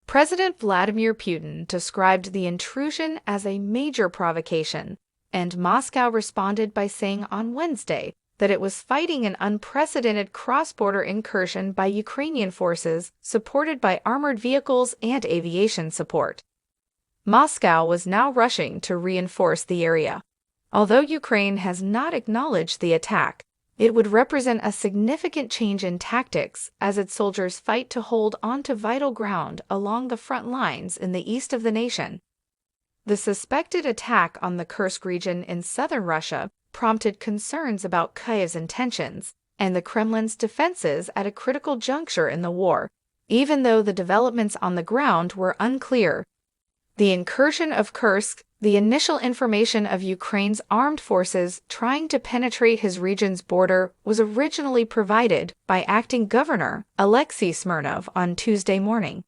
President Vladimir Putin described the intrusion as a major provocation, and Moscow responded by saying on Wednesday that it was fighting an unprecedented cross-border incursion by Ukrainian forces supported by armored vehicles and aviation support. Moscow was now rushing to reinforce the area. Although Ukraine has not acknowledged the attack, it would represent a significant change in tactics as its soldiers fight to hold onto vital ground along the front lines in the east of the nation. The suspected attack on the Kursk region in southern Russia prompted concerns about Kyiv's intentions and the Kremlin's defenses at a critical juncture in the war, even though the developments on the ground were unclear. The incursion of Kursk, the initial information of Ukraine's armed forces trying to penetrate his region's border, was originally provided by Acting Governor Alexei Smirnov on Tuesday morning.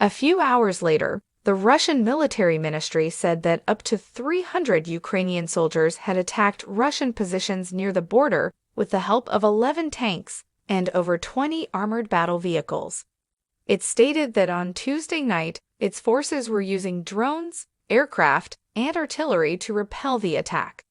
A few hours later, the Russian military ministry said that up to 300 Ukrainian soldiers had attacked Russian positions near the border with the help of 11 tanks and over 20 armored battle vehicles. It stated that on Tuesday night, its forces were using drones, aircraft, and artillery to repel the attack.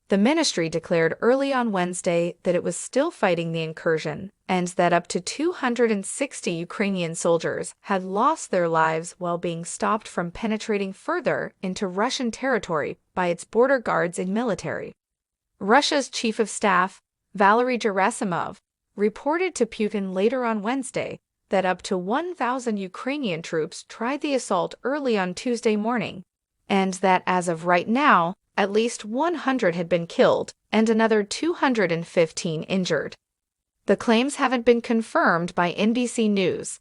The ministry declared early on Wednesday that it was still fighting the incursion and that up to 260 Ukrainian soldiers had lost their lives while being stopped from penetrating further into Russian territory by its border guards and military. Russia's chief of staff, Valery Gerasimov, reported to Putin later on Wednesday that up to 1,000 Ukrainian troops tried the assault early on Tuesday morning, and that as of right now, at least 100 had been killed and another 215 injured. The claims haven't been confirmed by NBC News.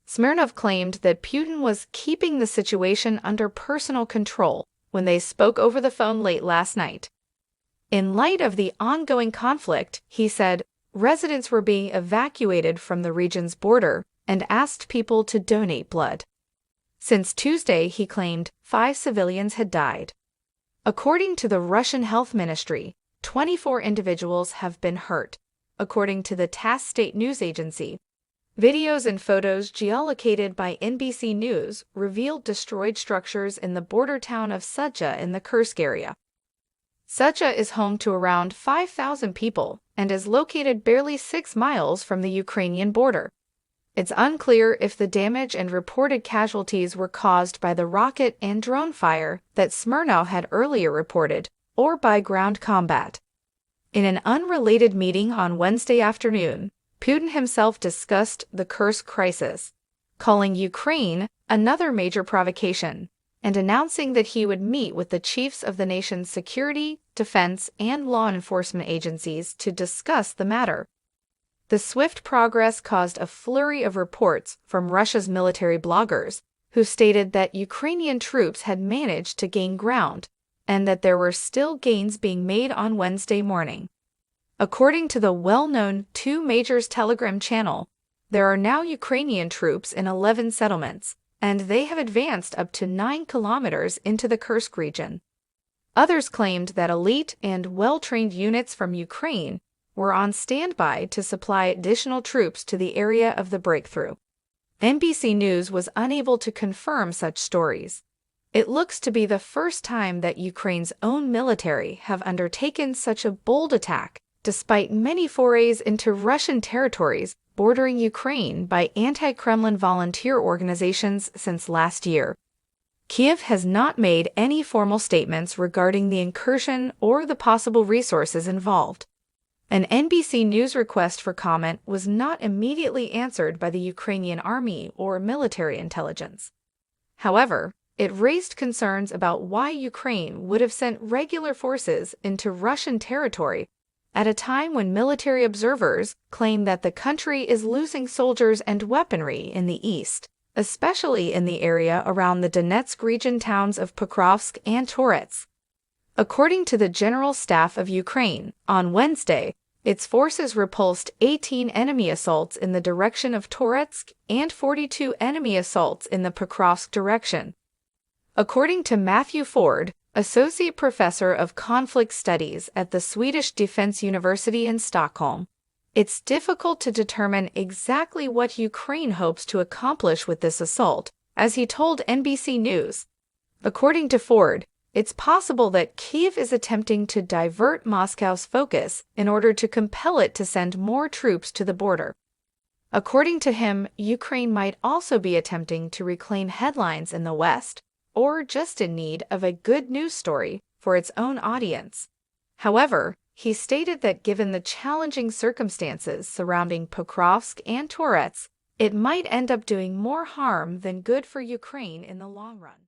Smirnov claimed that Putin was keeping the situation under personal control when they spoke over the phone late last night. In light of the ongoing conflict, he said, residents were being evacuated from the region's border and asked people to donate blood. Since Tuesday, he claimed 5 civilians had died. According to the Russian Health Ministry, 24 individuals have been hurt, according to the TASS state news agency. Videos and photos geolocated by NBC News revealed destroyed structures in the border town of Sucha in the Kursk area. Sucha is home to around 5,000 people and is located barely 6 miles from the Ukrainian border. It's unclear if the damage and reported casualties were caused by the rocket and drone fire that Smirnov had earlier reported, or by ground combat. In an unrelated meeting on Wednesday afternoon, Putin himself discussed the Kursk crisis, calling Ukraine another major provocation, and announcing that he would meet with the chiefs of the nation's security, defense, and law enforcement agencies to discuss the matter. The swift progress caused a flurry of reports from Russia's military bloggers, who stated that Ukrainian troops had managed to gain ground, and that there were still gains being made on Wednesday morning. According to the well-known 2 Majors Telegram channel, there are now Ukrainian troops in 11 settlements, and they have advanced up to 9 kilometers into the Kursk region. Others claimed that elite and well-trained units from Ukraine were on standby to supply additional troops to the area of the breakthrough. NBC News was unable to confirm such stories. It looks to be the first time that Ukraine's own military have undertaken such a bold attack, despite many forays into Russian territories bordering Ukraine by anti-Kremlin volunteer organizations since last year. Kyiv has not made any formal statements regarding the incursion or the possible resources involved. An NBC News request for comment was not immediately answered by the Ukrainian army or military intelligence. However, it raised concerns about why Ukraine would have sent regular forces into Russian territory at a time when military observers claim that the country is losing soldiers and weaponry in the east, especially in the area around the Donetsk region towns of Pokrovsk and Torets. According to the General Staff of Ukraine, on Wednesday, its forces repulsed 18 enemy assaults in the direction of Toretsk and 42 enemy assaults in the Pokrovsk direction. According to Matthew Ford, Associate Professor of Conflict Studies at the Swedish Defense University in Stockholm, it's difficult to determine exactly what Ukraine hopes to accomplish with this assault as he told NBC News. According to Ford, it's possible that Kyiv is attempting to divert Moscow's focus in order to compel it to send more troops to the border. According to him, Ukraine might also be attempting to reclaim headlines in the West, or just in need of a good news story for its own audience. However, he stated that given the challenging circumstances surrounding Pokrovsk and Torets, it might end up doing more harm than good for Ukraine in the long run.